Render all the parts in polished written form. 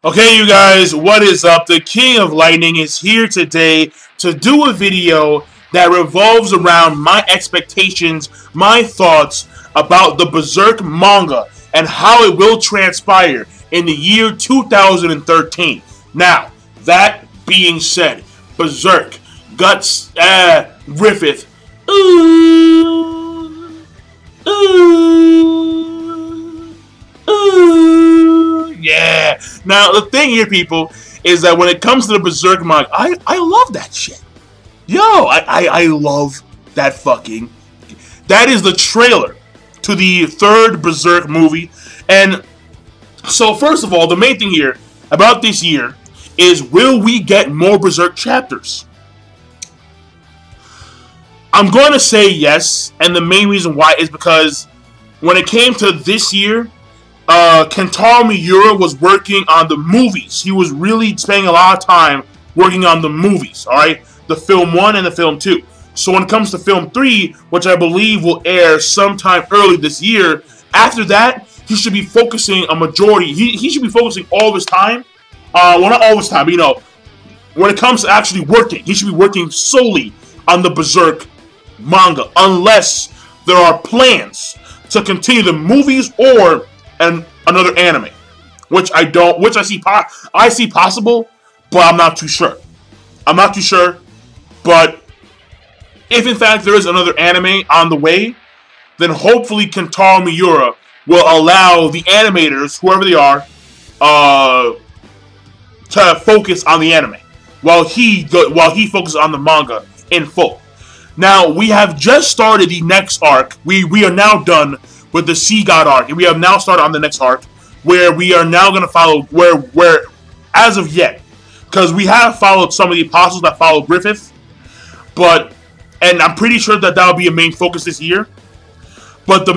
Okay, you guys, what is up? The King of Lightning is here today to do a video that revolves around my expectations, my thoughts about the Berserk Manga and how it will transpire in the year 2013. Now, that being said, Berserk, Guts, Griffith, yeah. Now, the thing here, people, is that when it comes to the Berserk Manga, I love that shit. Yo, I love that fucking... That is the trailer to the third Berserk movie. And so, first of all, the main thing here about this year is, will we get more Berserk chapters? I'm going to say yes, and the main reason why is because when it came to this year, Kentaro Miura was working on the movies. He was really spending a lot of time working on the movies, alright? The film 1 and the film 2. So when it comes to film 3, which I believe will air sometime early this year, after that, he should be focusing a majority. He should be focusing all of his time. Well, not all of his time, but, you know, when it comes to actually working, he should be working solely on the Berserk manga, unless there are plans to continue the movies or another anime, which I see possible, but I'm not too sure. I'm not too sure, but if in fact there is another anime on the way, then hopefully Kentaro Miura will allow the animators, whoever they are, to focus on the anime while he focuses on the manga in full. Now, we have just started the next arc. We are now done with the Sea God arc, and we have now started on the next arc, where we are now going to follow, where as of yet, because we have followed some of the apostles that follow Griffith, and I'm pretty sure that will be a main focus this year, but the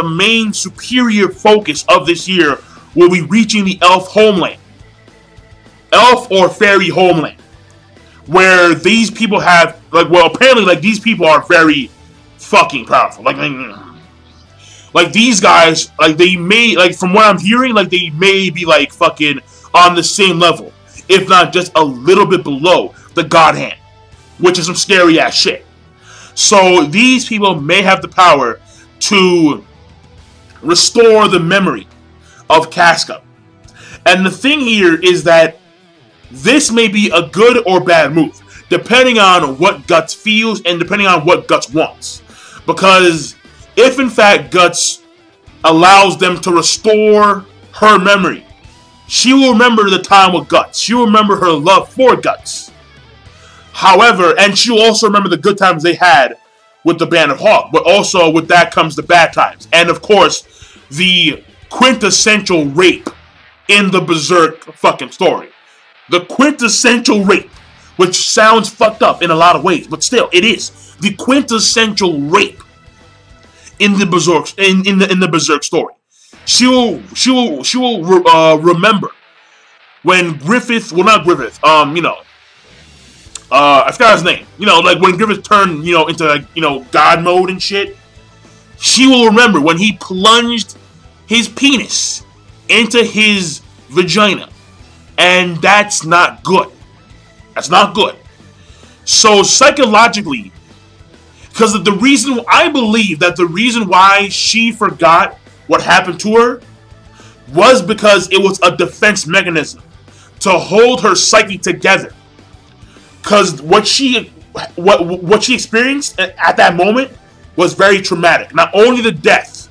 main superior focus of this year will be reaching the elf homeland, elf or fairy homeland, where these people have, apparently, these people are very fucking powerful. Like these guys, they may, from what I'm hearing, they may be, fucking on the same level, if not just a little bit below the God Hand, which is some scary ass shit. So these people may have the power to restore the memory of Casca. And the thing here is that this may be a good or bad move, depending on what Guts feels and depending on what Guts wants. Because if in fact Guts allows them to restore her memory, she will remember the time with Guts. She will remember her love for Guts. However, and she will also remember the good times they had with the Band of Hawk. But also with that comes the bad times. And of course, the quintessential rape in the Berserk fucking story. The quintessential rape, which sounds fucked up in a lot of ways, but still, it is the quintessential rape in the Berserk in the Berserk story. She will remember when Griffith, well, not Griffith, I forgot his name. When Griffith turned, into God mode and shit. She will remember when he plunged his penis into his vagina. And that's not good. That's not good. So psychologically, because I believe that the reason why she forgot what happened to her was because it was a defense mechanism to hold her psyche together. Because what she experienced at that moment was very traumatic. Not only the death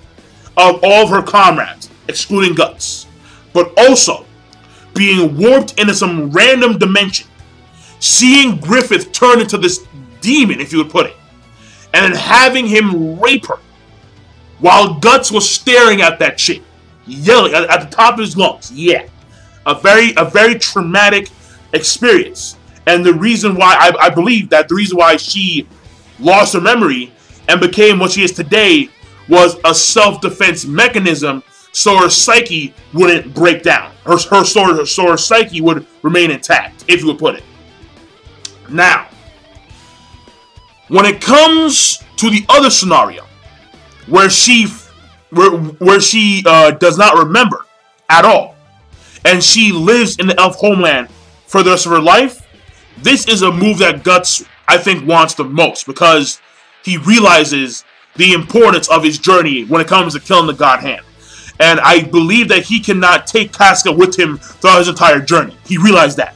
of all of her comrades, excluding Guts, but also being warped into some random dimension, seeing Griffith turn into this demon, if you would put it, and then having him rape her while Guts was staring at that chick, yelling at the top of his lungs. Yeah, a very traumatic experience. And the reason why I believe that the reason why she lost her memory and became what she is today was a self-defense mechanism, so her psyche wouldn't break down. Her psyche would remain intact, if you would put it. Now, when it comes to the other scenario, where she does not remember at all, and she lives in the elf homeland for the rest of her life, this is a move that Guts, I think, wants the most, because he realizes the importance of his journey when it comes to killing the God Hand. And I believe that he cannot take Casca with him throughout his entire journey. He realized that.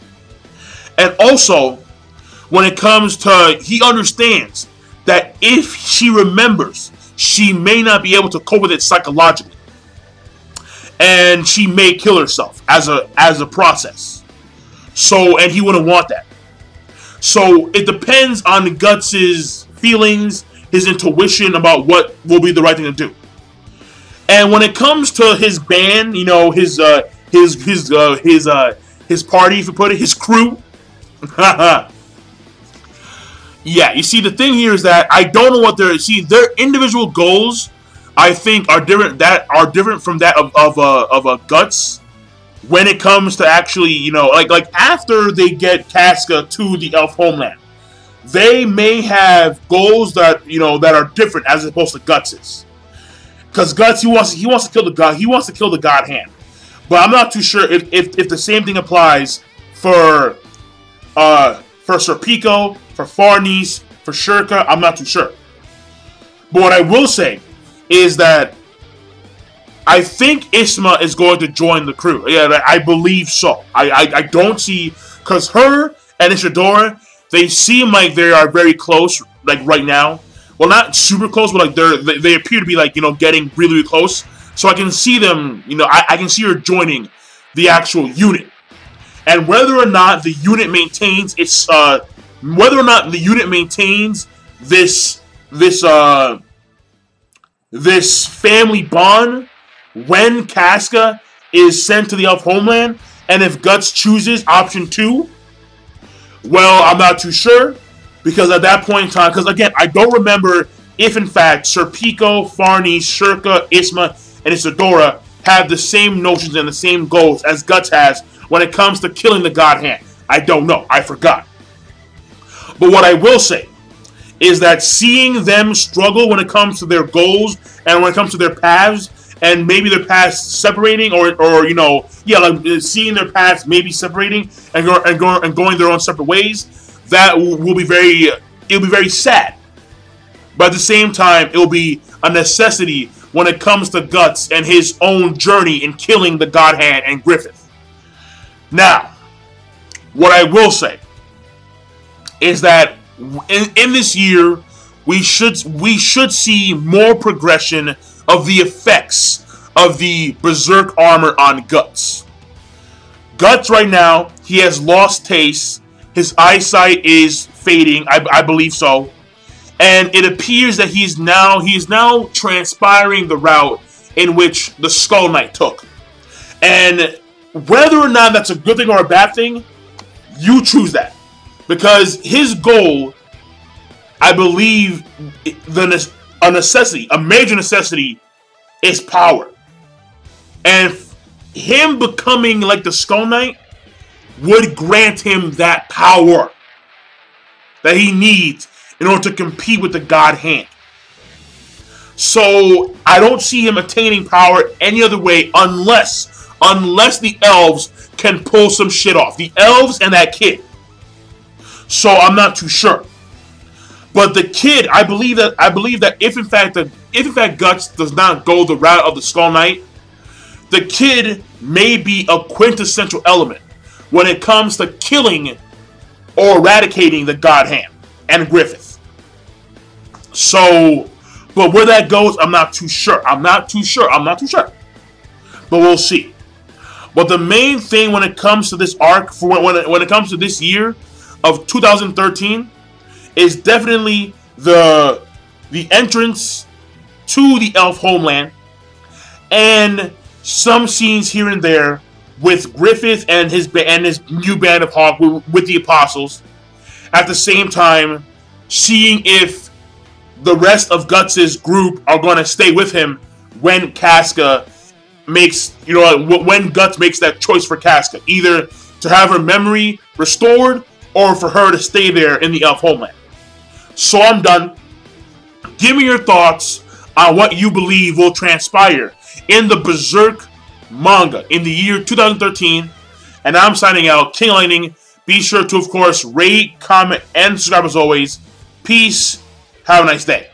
And also, when it comes to, he understands that if she remembers, she may not be able to cope with it psychologically. And she may kill herself as a process. So, and he wouldn't want that. So, it depends on Guts' feelings, his intuition about what will be the right thing to do. And when it comes to his band, you know, his party, if you put it, his crew. Yeah, you see, the thing here is that I don't know what their individual goals, I think, are different from that of Guts. When it comes to actually, you know, like after they get Casca to the elf homeland, they may have goals that, you know, that are different as opposed to Guts's. Because Guts, he wants to kill the God Hand. But I'm not too sure if the same thing applies for Serpico, for Farnese, for Shurka. I'm not too sure. But what I will say is that I think Isma is going to join the crew. Yeah, I believe so. I don't see, because her and Ishidora, they seem like they are very close, like right now. Well, not super close, but like they appear to be, like, you know, getting really, really close. So I can see them, you know, I can see her joining the actual unit. And whether or not the unit maintains its this family bond when Casca is sent to the elf homeland, and if Guts chooses option 2, well, I'm not too sure, because at that point in time, because again, I don't remember if in fact Serpico, Farnese, Shurka, Isma, and Isadora have the same notions and the same goals as Guts has when it comes to killing the God Hand. I don't know. I forgot. But what I will say is that seeing them struggle when it comes to their goals and when it comes to their paths, and maybe their paths separating, or you know, yeah, like seeing their paths maybe separating and going their own separate ways, that will be it'll be very sad. But at the same time, it will be a necessity when it comes to Guts and his own journey in killing the God Hand and Griffith. Now, what I will say is that in this year, we should see more progression of the effects of the Berserk armor on Guts. Guts right now, he has lost taste. His eyesight is fading, I believe so. And it appears that he is now transpiring the route in which the Skull Knight took. And whether or not that's a good thing or a bad thing, you choose that. Because his goal, I believe, a major necessity, is power. And him becoming like the Skull Knight would grant him that power that he needs in order to compete with the God Hand. So I don't see him attaining power any other way unless the elves can pull some shit off. The elves and that kid. So I'm not too sure. But the kid, I believe that if in fact Guts does not go the route of the Skull Knight, the kid may be a quintessential element when it comes to killing or eradicating the God Hand and Griffith. So, but where that goes, I'm not too sure. But we'll see. But the main thing when it comes to this arc, when it comes to this year of 2013, is definitely the entrance to the elf homeland, and some scenes here and there with Griffith and his new band of Hawk with the Apostles. At the same time, seeing if the rest of Guts' group are going to stay with him when Casca makes, you know, when Guts makes that choice for Casca, either to have her memory restored or for her to stay there in the elf homeland. So I'm done. Give me your thoughts on what you believe will transpire in the Berserk Manga in the year 2013. And I'm signing out. King Lightning. Be sure to, of course, rate, comment, and subscribe as always. Peace. Have a nice day.